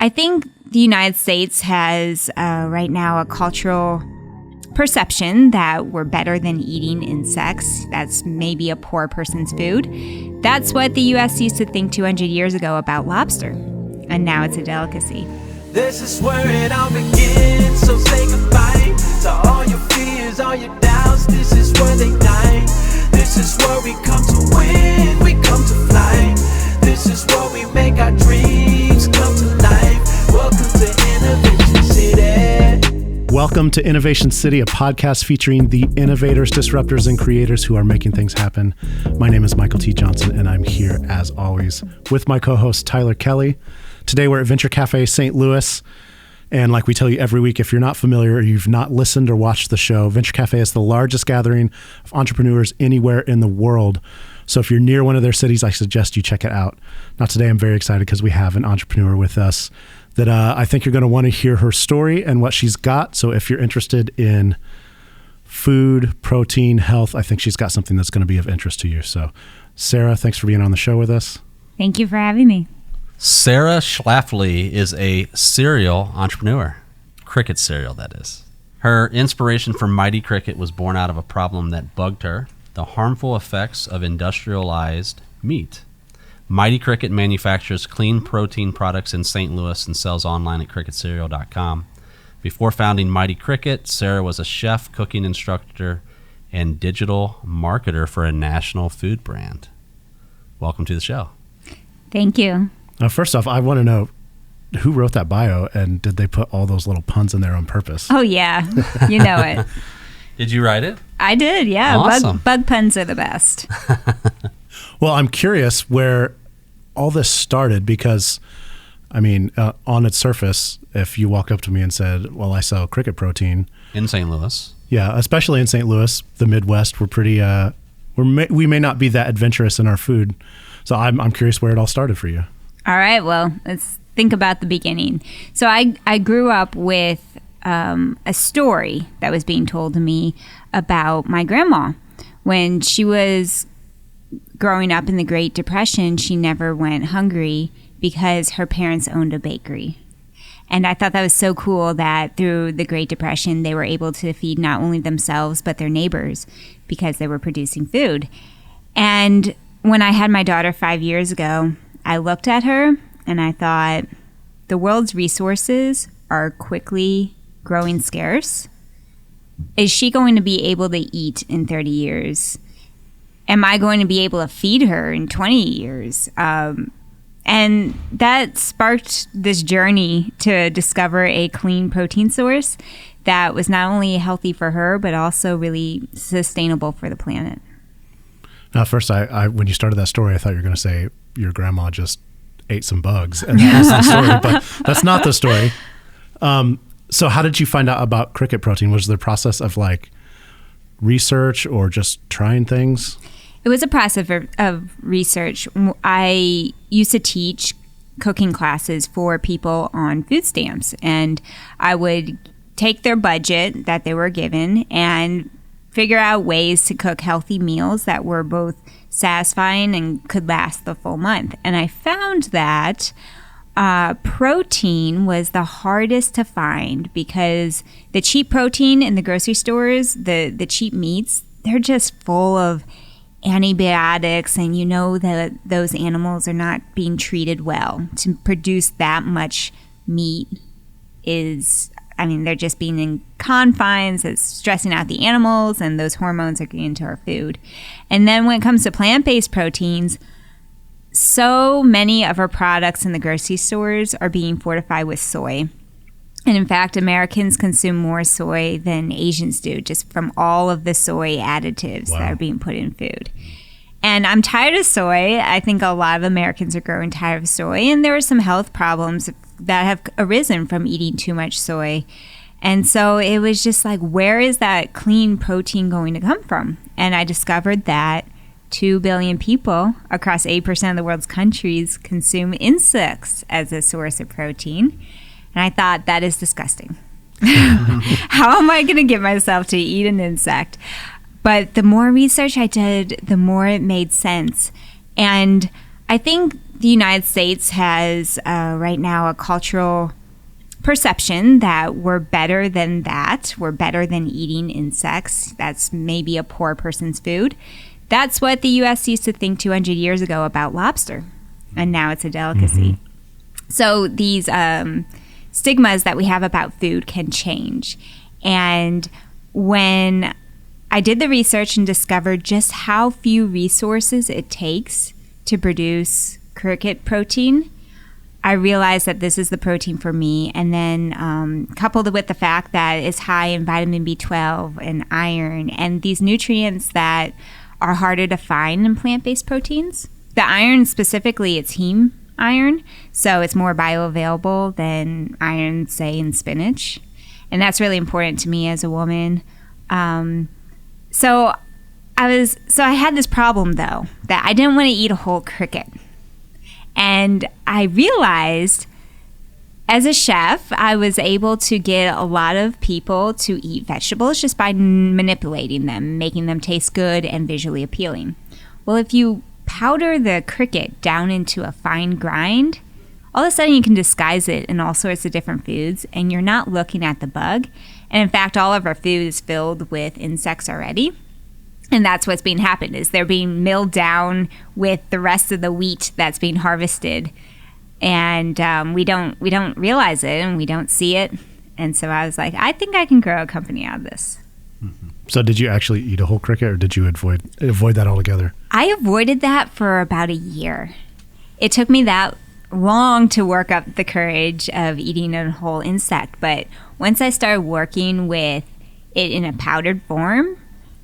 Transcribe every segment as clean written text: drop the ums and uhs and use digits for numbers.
I think the United States has right now a cultural perception that we're better than eating insects. That's maybe a poor person's food. That's what the U.S. used to think 200 years ago about lobster, and now it's a delicacy. This is where it all begins, so say goodbye to all your fears, all your doubts. This is where they die. This is where we come to win, we come to fly. This is where we make our dreams come to life. Welcome to Innovation City. Welcome to Innovation City, a podcast featuring the innovators, disruptors, and creators who are making things happen. My name is Michael T. Johnson, and I'm here, as always, with my co-host, Tyler Kelly. Today, we're at Venture Cafe St. Louis. And like we tell you every week, if you're not familiar or you've not listened or watched the show, Venture Cafe is the largest gathering of entrepreneurs anywhere in the world. So if you're near one of their cities, I suggest you check it out. Now, today, I'm very excited because we have an entrepreneur with us that I think you're going to want to hear her story and what she's got. So if you're interested in food, protein, health, I think she's got something that's going to be of interest to you. So Sarah, thanks for being on the show with us. Thank you for having me. Sarah Schlafly is a serial entrepreneur. Cricket cereal, that is. Her inspiration for Mighty Cricket was born out of a problem that bugged her: the harmful effects of industrialized meat. Mighty Cricket manufactures clean protein products in St. Louis and sells online at cricketcereal.com. Before founding Mighty Cricket, Sarah was a chef, cooking instructor, and digital marketer for a national food brand. Welcome to the show. Thank you. Now, first off, I want to know who wrote that bio, and did they put all those little puns in there on purpose? Oh, yeah. You know it. Did you write it? I did, yeah. Awesome. Bug puns are the best. Well, I'm curious where all this started because, I mean, on its surface, if you walk up to me and said, well, I sell cricket protein. In St. Louis. Yeah, especially in St. Louis, the Midwest, we're pretty, we may not be that adventurous in our food. So I'm curious where it all started for you. All right, well, let's think about the beginning. So I grew up with a story that was being told to me about my grandma. When she was growing up in the Great Depression, she never went hungry because her parents owned a bakery. And I thought that was so cool that through the Great Depression, they were able to feed not only themselves, but their neighbors because they were producing food. And when I had my daughter 5 years ago, I looked at her and I thought, the world's resources are quickly growing scarce. Is she going to be able to eat in 30 years? Am I going to be able to feed her in 20 years? And that sparked this journey to discover a clean protein source that was not only healthy for her, but also really sustainable for the planet. Now, first, I when you started that story, I thought you were going to say your grandma just ate some bugs, and that was the story, but that's not the story. So how did you find out about cricket protein? Was there a process of like research or just trying things? It was a process of research. I used to teach cooking classes for people on food stamps, and I would take their budget that they were given and figure out ways to cook healthy meals that were both satisfying and could last the full month. And I found that protein was the hardest to find because the cheap protein in the grocery stores, the cheap meats, they're just full of antibiotics, and you know that those animals are not being treated well. To produce that much meat they're just being in confines, it's stressing out the animals, and those hormones are getting into our food. And then when it comes to plant-based proteins, so many of our products in the grocery stores are being fortified with soy. And in fact, Americans consume more soy than Asians do, just from all of the soy additives that are being put in food. And I'm tired of soy. I think a lot of Americans are growing tired of soy, and there are some health problems that have arisen from eating too much soy. And so it was just like, where is that clean protein going to come from? And I discovered that 2 billion people across 8% of the world's countries consume insects as a source of protein. And I thought, that is disgusting. How am I going to get myself to eat an insect? But the more research I did, the more it made sense. And I think the United States has right now a cultural perception that we're better than that. We're better than eating insects. That's maybe a poor person's food. That's what the U.S. used to think 200 years ago about lobster, and now it's a delicacy. So these stigmas that we have about food can change. And when I did the research and discovered just how few resources it takes to produce cricket protein, I realized that this is the protein for me. And then coupled with the fact that it's high in vitamin B12 and iron and these nutrients that are harder to find in plant-based proteins. The iron specifically, it's heme iron, so it's more bioavailable than iron, say, in spinach. And that's really important to me as a woman. So I had this problem, though, that I didn't want to eat a whole cricket. And I realized as a chef, I was able to get a lot of people to eat vegetables just by manipulating them, making them taste good and visually appealing. Well, if you powder the cricket down into a fine grind, all of a sudden you can disguise it in all sorts of different foods, and you're not looking at the bug. And in fact, all of our food is filled with insects already. And that's what's being happened, is they're being milled down with the rest of the wheat that's being harvested. And we don't realize it, and we don't see it. And so I was like, I think I can grow a company out of this. So did you actually eat a whole cricket, or did you avoid that altogether? I avoided that for about a year. It took me that long to work up the courage of eating a whole insect. But once I started working with it in a powdered form,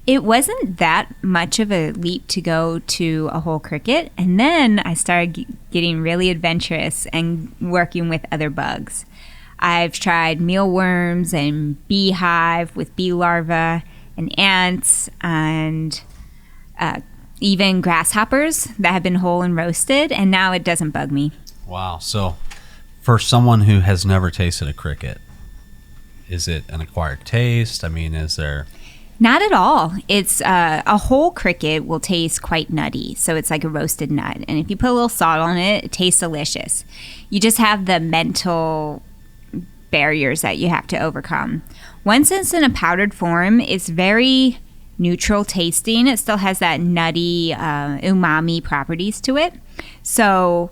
it wasn't that much of a leap to go to a whole cricket. And then I started getting really adventurous and working with other bugs. I've tried mealworms and beehive with bee larvae and ants and even grasshoppers that have been whole and roasted. And now it doesn't bug me. Wow. So for someone who has never tasted a cricket, is it an acquired taste? I mean, is there... Not at all. It's a whole cricket will taste quite nutty. So it's like a roasted nut. And if you put a little salt on it, it tastes delicious. You just have the mental barriers that you have to overcome. Once it's in a powdered form, it's very neutral tasting. It still has that nutty umami properties to it. So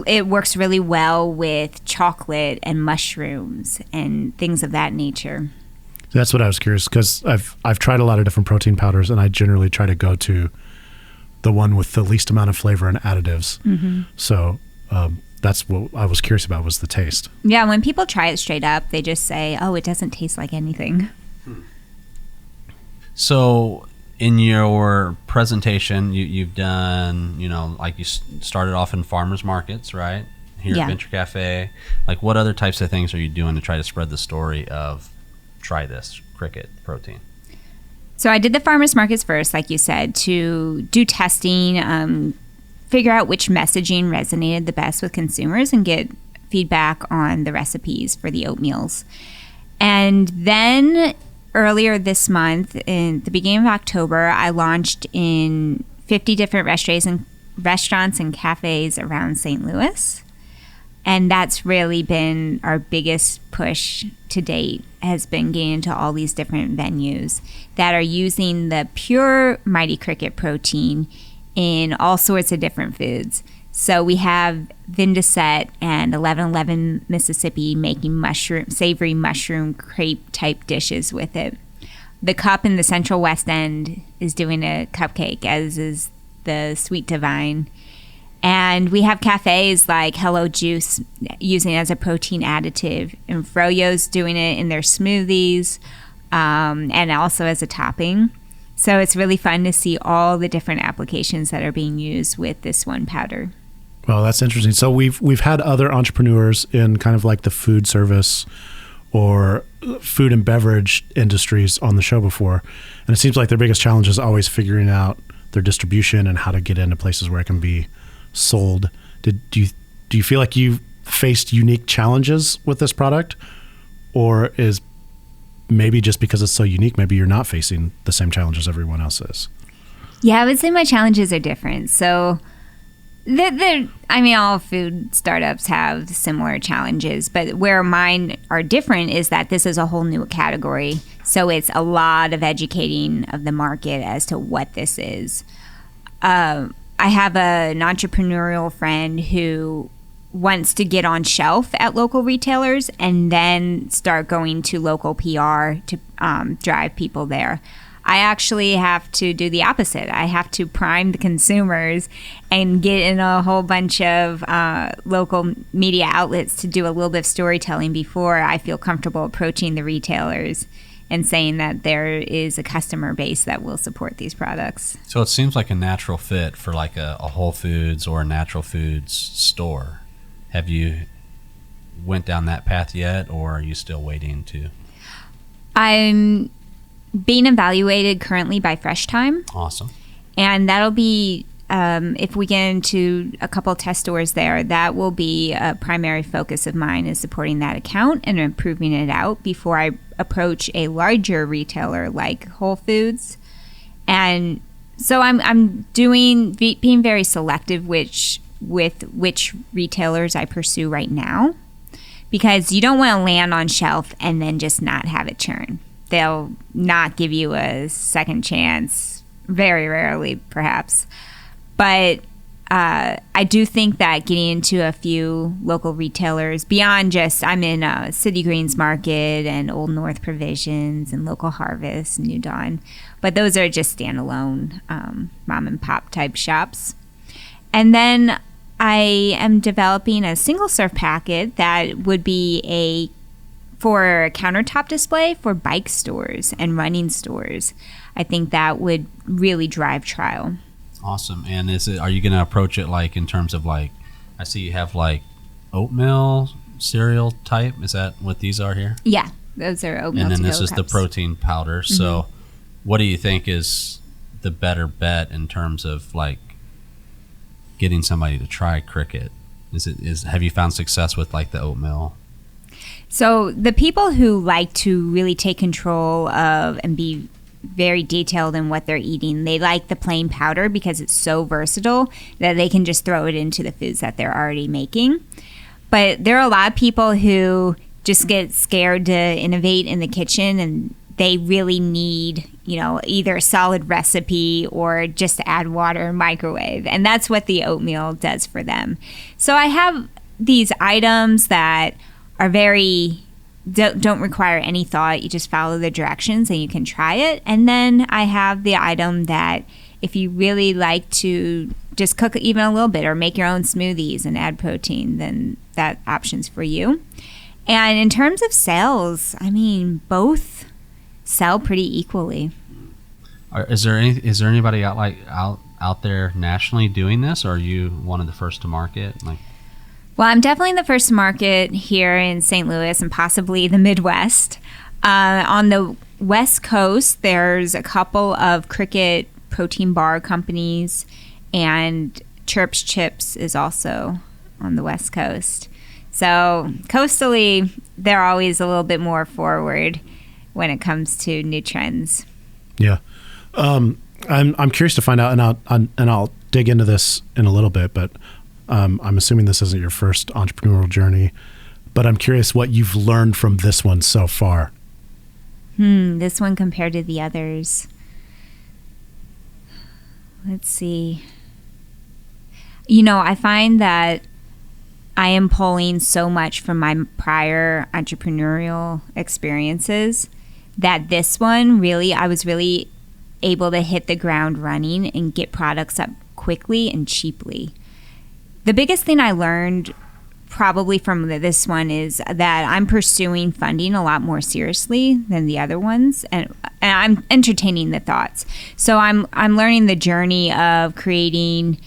it works really well with chocolate and mushrooms and things of that nature. That's what I was curious, because I've tried a lot of different protein powders, and I generally try to go to the one with the least amount of flavor and additives. So that's what I was curious about, was the taste. Yeah, when people try it straight up, they just say, oh, it doesn't taste like anything. So in your presentation, you've done, like you started off in farmers markets, right? Here at Venture Cafe. Like, what other types of things are you doing to try to spread the story of try this cricket protein? So I did the farmers markets first, like you said, to do testing, figure out which messaging resonated the best with consumers and get feedback on the recipes for the oatmeals. And then earlier this month, in the beginning of October, I launched in 50 different restaurants and cafes around St. Louis. And that's really been our biggest push to date, has been getting into all these different venues that are using the pure Mighty Cricket protein in all sorts of different foods. So we have Vindiset and 1111 Mississippi making savory mushroom crepe type dishes with it. The Cup in the Central West End is doing a cupcake, as is the Sweet Divine. And we have cafes like Hello Juice using it as a protein additive, and Froyo's doing it in their smoothies and also as a topping. So it's really fun to see all the different applications that are being used with this one powder. Well, that's interesting. So we've had other entrepreneurs in kind of like the food service or food and beverage industries on the show before, and it seems like their biggest challenge is always figuring out their distribution and how to get into places where it can be sold. Do you feel like you've faced unique challenges with this product, or is maybe just because it's so unique, maybe you're not facing the same challenges everyone else is? Yeah, I would say my challenges are different. So All food startups have similar challenges, but where mine are different is that this is a whole new category. So it's a lot of educating of the market as to what this is. I have an entrepreneurial friend who wants to get on shelf at local retailers and then start going to local PR to drive people there. I actually have to do the opposite. I have to prime the consumers and get in a whole bunch of local media outlets to do a little bit of storytelling before I feel comfortable approaching the retailers and saying that there is a customer base that will support these products. So it seems like a natural fit for like a Whole Foods or a natural foods store. Have you went down that path yet, or are you still waiting to? I'm being evaluated currently by Fresh Time. Awesome. And that'll be, if we get into a couple of test stores there, that will be a primary focus of mine, is supporting that account and improving it out before I approach a larger retailer like Whole Foods. And so I'm being very selective with which retailers I pursue right now, because you don't want to land on shelf and then just not have it churn. They'll not give you a second chance, very rarely perhaps. But I do think that getting into a few local retailers beyond just, I'm in City Greens Market and Old North Provisions and Local Harvest, New Dawn, but those are just standalone mom and pop type shops. And then I am developing a single serve packet that would be for a countertop display for bike stores and running stores. I think that would really drive trial. Awesome. And are you going to approach it like in terms of like, I see you have like oatmeal cereal type. Is that what these are here? Yeah, those are oatmeal. And then this is cups. the protein powder. Mm-hmm. So what do you think is the better bet in terms of like getting somebody to try Cricket? Have you found success with like the oatmeal? So the people who like to really take control of and be very detailed in what they're eating, they like the plain powder because it's so versatile that they can just throw it into the foods that they're already making. But there are a lot of people who just get scared to innovate in the kitchen, and they really need, either a solid recipe or just to add water and microwave. And that's what the oatmeal does for them. So I have these items that are don't require any thought. You just follow the directions and you can try it. And then I have the item that if you really like to just cook even a little bit or make your own smoothies and add protein, then that option's for you. And in terms of sales, both sell pretty equally. Is there anybody out there nationally doing this, or are you one of the first to market? Well, I'm definitely the first to market here in St. Louis and possibly the Midwest. On the West Coast, there's a couple of Cricket protein bar companies, and Chirps Chips is also on the West Coast. So coastally, they're always a little bit more forward when it comes to new trends. Yeah. I'm curious to find out, and I'll dig into this in a little bit, but I'm assuming this isn't your first entrepreneurial journey, but I'm curious what you've learned from this one so far. This one compared to the others. Let's see. I find that I am pulling so much from my prior entrepreneurial experiences that this one I was really able to hit the ground running and get products up quickly and cheaply. The biggest thing I learned probably from this one is that I'm pursuing funding a lot more seriously than the other ones, and I'm entertaining the thoughts. So I'm learning the journey of creating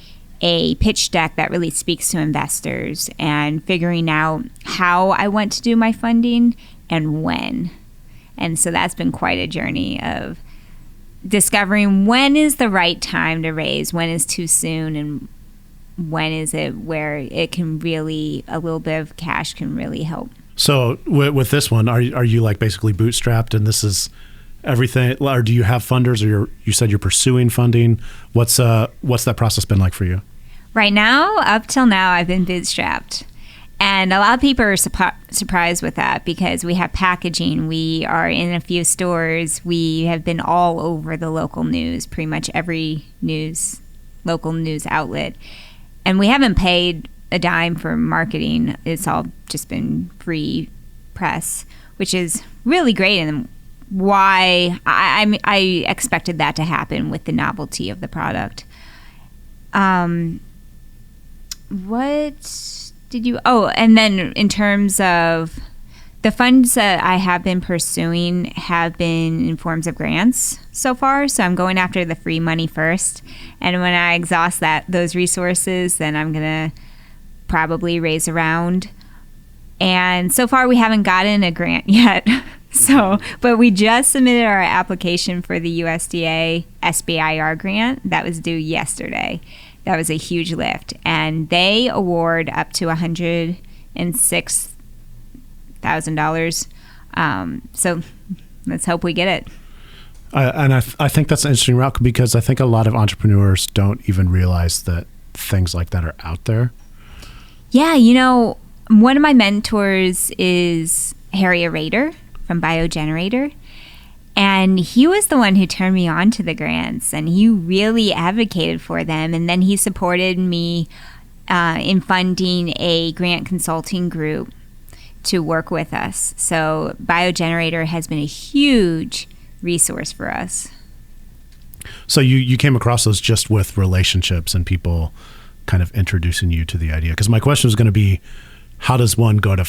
a pitch deck that really speaks to investors and figuring out how I want to do my funding and when. And so that's been quite a journey of discovering when is the right time to raise, when is too soon, and when is it where it can really, a little bit of cash can really help. So with this one, are you like basically bootstrapped and this is everything, or do you have funders, or you said you're pursuing funding? What's that process been like for you? Right now, up till now, I've been bootstrapped. And a lot of people are surprised with that because we have packaging. We are in a few stores. We have been all over the local news, pretty much every local news outlet. And we haven't paid a dime for marketing. It's all just been free press, which is really great. And why I expected that to happen with the novelty of the product. What did you... Oh, and then in terms of the funds that I have been pursuing have been in forms of grants so far. So I'm going after the free money first. And when I exhaust those resources, then I'm going to probably raise a round. And so far we haven't gotten a grant yet. But we just submitted our application for the USDA SBIR grant that was due yesterday. That was a huge lift. And they award up to $106,000. So let's hope we get it. I think that's an interesting route because I think a lot of entrepreneurs don't even realize that things like that are out there. Yeah, one of my mentors is Harry Rader from Biogenerator. And he was the one who turned me on to the grants, and he really advocated for them. And then he supported me in funding a grant consulting group to work with us. So Biogenerator has been a huge resource for us. So you came across those just with relationships and people kind of introducing you to the idea? Because my question was going to be, how does one go to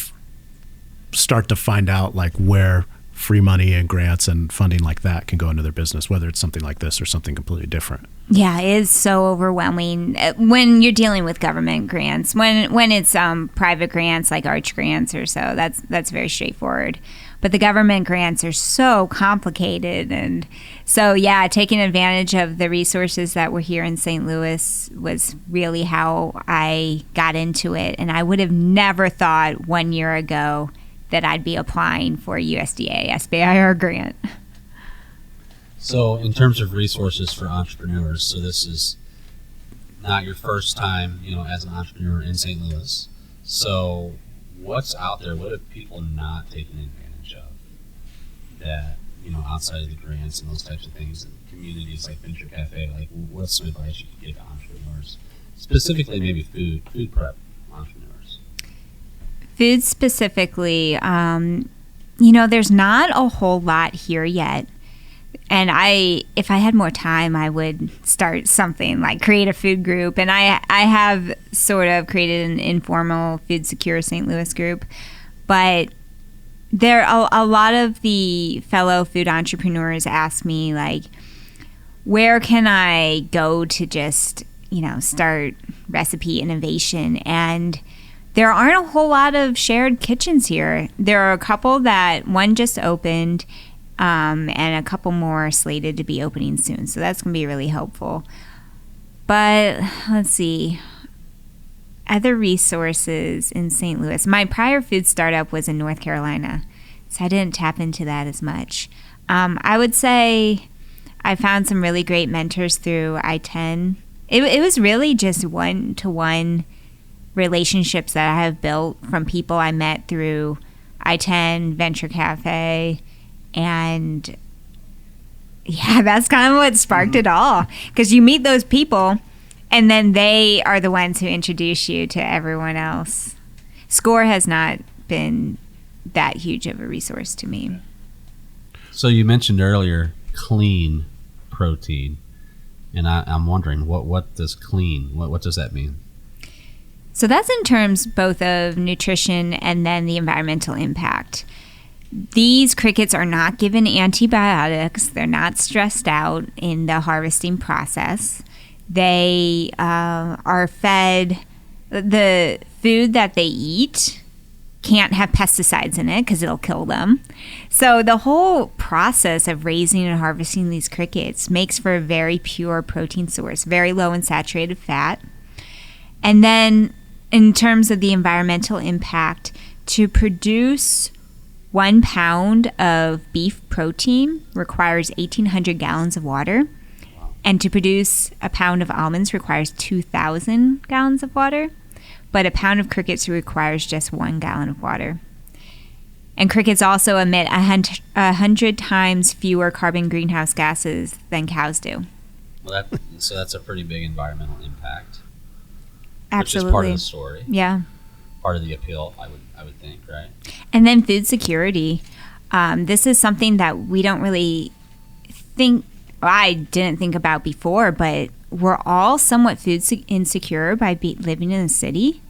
start to find out like where free money and grants and funding like that can go into their business, whether it's something like this or something completely different? Yeah, it is so overwhelming when you're dealing with government grants. When it's private grants like Arch grants or so, that's very straightforward. But the government grants are so complicated, and so yeah, taking advantage of the resources that were here in St. Louis was really how I got into it. And I would have never thought 1 year ago that I'd be applying for a USDA SBIR grant. So in terms of resources for entrepreneurs, so this is not your first time, as an entrepreneur in St. Louis. So what's out there? What are people not taking advantage of that, outside of the grants and those types of things, and communities like Venture Cafe, like what's some advice you could give to entrepreneurs, specifically maybe food prep entrepreneurs? Food specifically, there's not a whole lot here yet. And if I had more time, I would start something like create a food group. And I have sort of created an informal Food Secure St. Louis group. But there are a lot of the fellow food entrepreneurs ask me, like, where can I go to just, start recipe innovation? And there aren't a whole lot of shared kitchens here. There are a couple one just opened, and a couple more slated to be opening soon. So that's going to be really helpful. But let's see. Other resources in St. Louis. My prior food startup was in North Carolina, so I didn't tap into that as much. I would say I found some really great mentors through I-10. It was really just one-to-one relationships that I have built from people I met through I-10, Venture Cafe, and yeah, that's kind of what sparked it all. Because you meet those people, and then they are the ones who introduce you to everyone else. Score has not been that huge of a resource to me. So you mentioned earlier clean protein, and I'm wondering what does clean? What does that mean? So that's in terms both of nutrition and then the environmental impact. These crickets are not given antibiotics. They're not stressed out in the harvesting process. They are fed the food that they eat can't have pesticides in it because it'll kill them. So the whole process of raising and harvesting these crickets makes for a very pure protein source, very low in saturated fat. And then in terms of the environmental impact, to produce 1 pound of beef protein requires 1,800 gallons of water. And to produce a pound of almonds requires 2,000 gallons of water, but a pound of crickets requires just 1 gallon of water. And crickets also emit 100 times fewer carbon greenhouse gases than cows do. Well, so that's a pretty big environmental impact. Absolutely. Which is part of the story. Yeah. Part of the appeal, I would think, right? And then food security. This is something that we don't really I didn't think about before, but we're all somewhat food insecure by living in a city,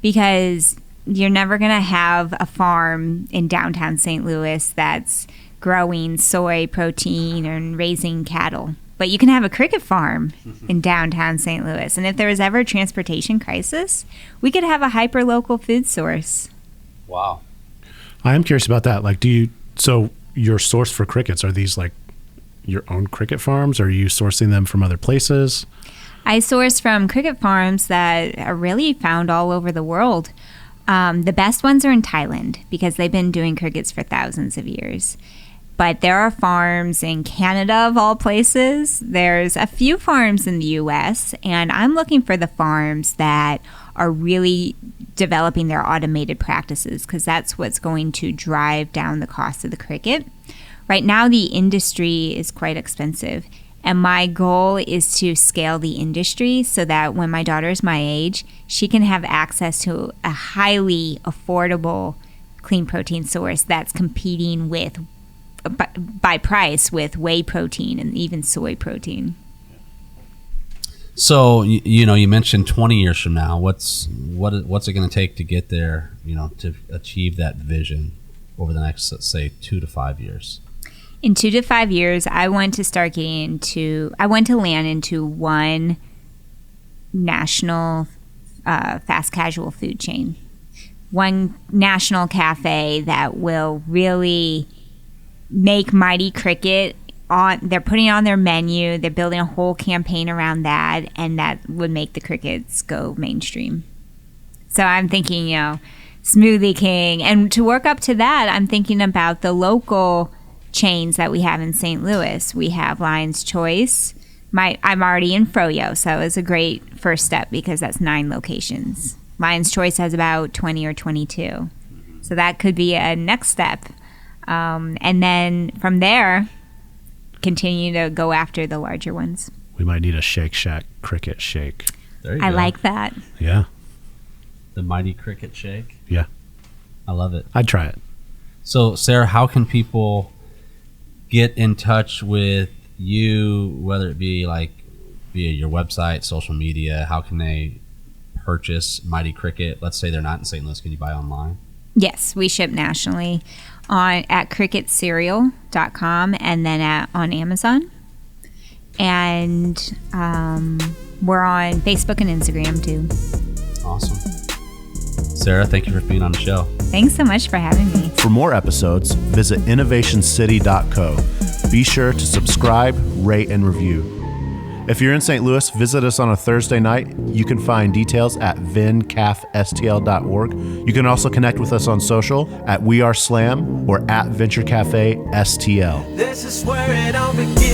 because you're never going to have a farm in downtown St. Louis that's growing soy protein and raising cattle. But you can have a cricket farm in downtown St. Louis. And if there was ever a transportation crisis, we could have a hyper-local food source. Wow. I am curious about that. Like, so your source for crickets, are these like your own cricket farms? Or are you sourcing them from other places? I source from cricket farms that are really found all over the world. The best ones are in Thailand because they've been doing crickets for thousands of years. But there are farms in Canada, of all places. There's a few farms in the U.S., and I'm looking for the farms that are really developing their automated practices, because that's what's going to drive down the cost of the cricket. Right now, the industry is quite expensive, and my goal is to scale the industry so that when my daughter is my age, she can have access to a highly affordable clean protein source that's competing with by price with whey protein and even soy protein. So you mentioned 20 years from now. What's it going to take to get there? To achieve that vision over the next, let's say, 2 to 5 years. In 2 to 5 years, I want to land into one national fast casual food chain, one national cafe that will really make Mighty Cricket they're putting it on their menu. They're building a whole campaign around that, and that would make the crickets go mainstream. So I'm thinking, Smoothie King. And to work up to that, I'm thinking about the local chains that we have in St. Louis. We have Lion's Choice. I'm already in Froyo, so it's a great first step because that's 9 locations. Lion's Choice has about 20 or 22. So that could be a next step. And then from there, continue to go after the larger ones. We might need a Shake Shack cricket shake. There you I go. like that. Yeah. The Mighty Cricket Shake. Yeah. I love it. I'd try it. So, Sarah, how can people get in touch with you, whether it be like via your website, social media? How can they purchase Mighty Cricket? Let's say they're not in St. Louis. Can you buy online? Yes, we ship nationally at cricketcereal.com and then on Amazon. And we're on Facebook and Instagram too. Awesome. Sarah, thank you for being on the show. Thanks so much for having me. For more episodes, visit innovationcity.co. Be sure to subscribe, rate, and review. If you're in St. Louis, visit us on a Thursday night. You can find details at vincafstl.org. You can also connect with us on social at We Are Slam or at Venture Cafe STL. This is where it all begins.